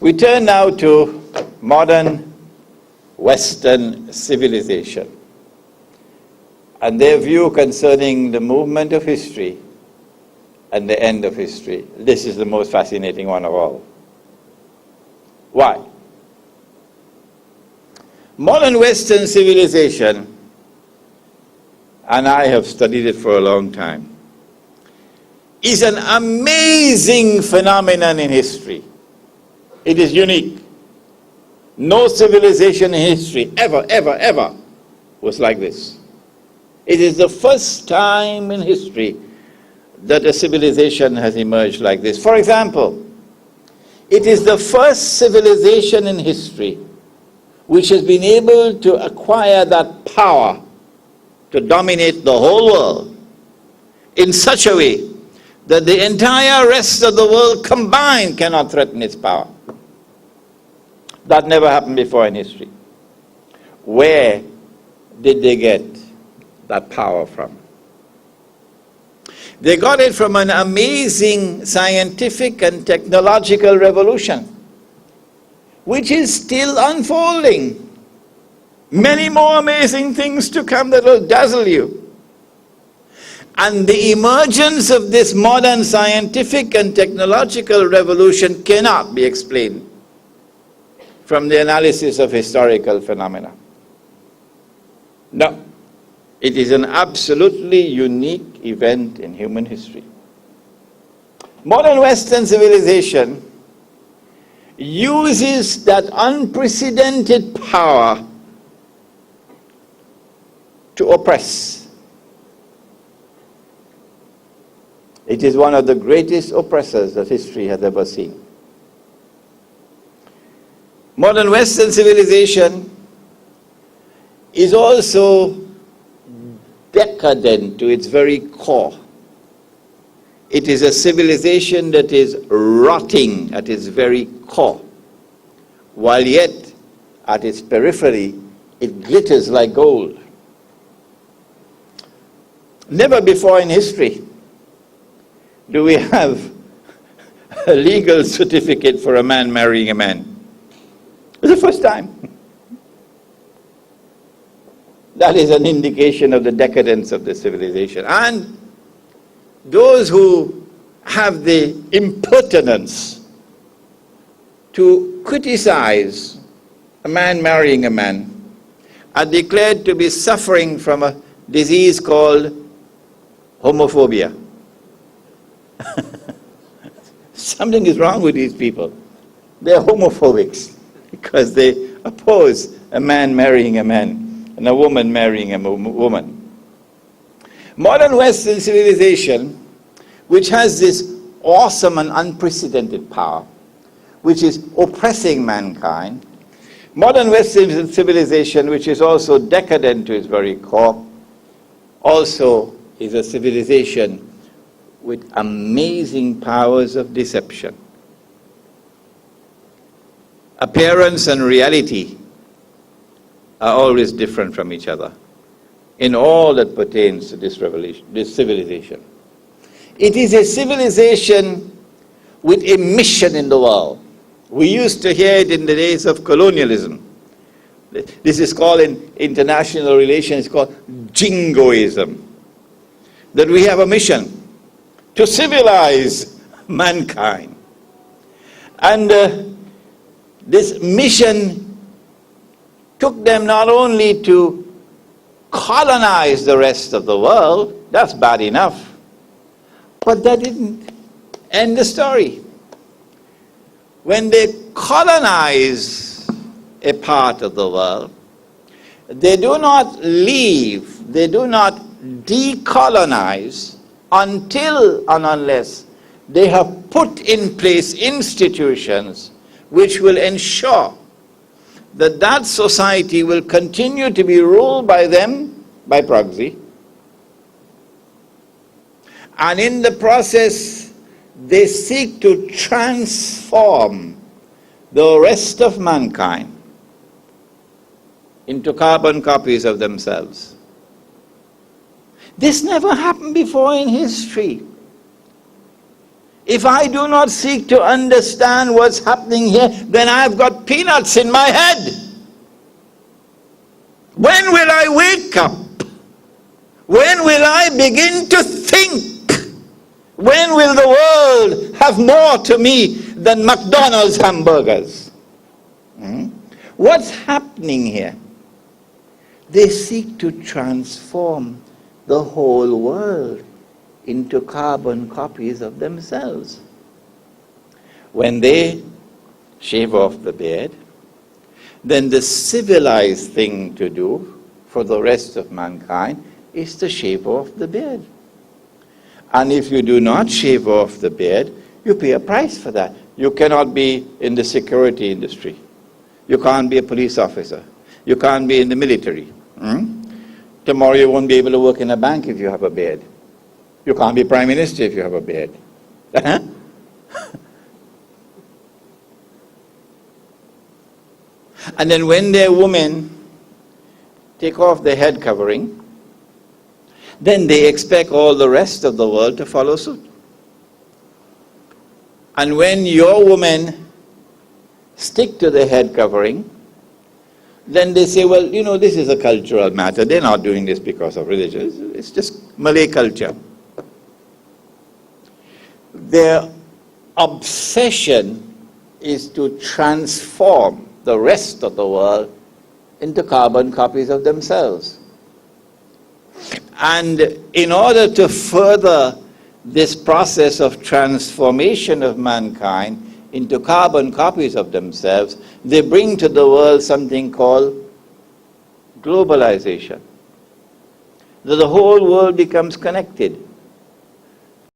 We turn now to modern Western civilization and their view concerning the movement of history and the end of history. This is the most fascinating one of all. Why? Modern Western civilization, and I have studied it for a long time, is an amazing phenomenon in history. It is unique. No civilization in history ever was like this. It is the first time in history that a civilization has emerged like this. For example, it is the first civilization in history which has been able to acquire that power to dominate the whole world in such a way that the entire rest of the world combined cannot threaten its power. That never happened before in history. Where did they get that power from? They got it from an amazing scientific and technological revolution, which is still unfolding. Many more amazing things to come that will dazzle you. And the emergence of this modern scientific and technological revolution cannot be explained from the analysis of historical phenomena. No, it is an absolutely unique event in human history. Modern Western civilization uses that unprecedented power to oppress. It is one of the greatest oppressors that history has ever seen. Modern Western civilization is also decadent to its very core. It is a civilization that is rotting at its very core, while yet at its periphery it glitters like gold. Never before in history do we have a legal certificate for a man marrying a man. It's the first time. That is an indication of the decadence of the civilization. And those who have the impertinence to criticize a man marrying a man are declared to be suffering from a disease called homophobia. Something is wrong with these people. They're homophobics because they oppose a man marrying a man and a woman marrying a woman. Modern Western civilization, which has this awesome and unprecedented power, which is oppressing mankind, modern Western civilization, which is also decadent to its very core, also is a civilization with amazing powers of deception. Appearance and reality are always different from each other in all that pertains to this civilization. It is a civilization with a mission in the world. We used to hear it in the days of colonialism. This is called in international relations, it's called jingoism. That we have a mission to civilize mankind. And this mission took them not only to colonize the rest of the world, that's bad enough, but that didn't end the story. When they colonize a part of the world, they do not leave, they do not decolonize until and unless they have put in place institutions which will ensure that that society will continue to be ruled by them by proxy. And in the process, they seek to transform the rest of mankind into carbon copies of themselves. This never happened before in history. If I do not seek to understand what's happening here, then I've got peanuts in my head. When will I wake up? When will I begin to think? When will the world have more to me than McDonald's hamburgers? What's happening here? They seek to transform the whole world into carbon copies of themselves. When they shave off the beard, then the civilized thing to do for the rest of mankind is to shave off the beard. And if you do not shave off the beard, you pay a price for that. You cannot be in the security industry. You can't be a police officer. You can't be in the military. Tomorrow you won't be able to work in a bank if you have a beard. You can't be prime minister if you have a beard. And then when their women take off their head covering, then they expect all the rest of the world to follow suit. And when your women stick to the head covering, then they say, well, you know, this is a cultural matter. They're not doing this because of religion. It's just Malay culture. Their obsession is to transform the rest of the world into carbon copies of themselves. And in order to further this process of transformation of mankind into carbon copies of themselves, they bring to the world something called globalization. That the whole world becomes connected.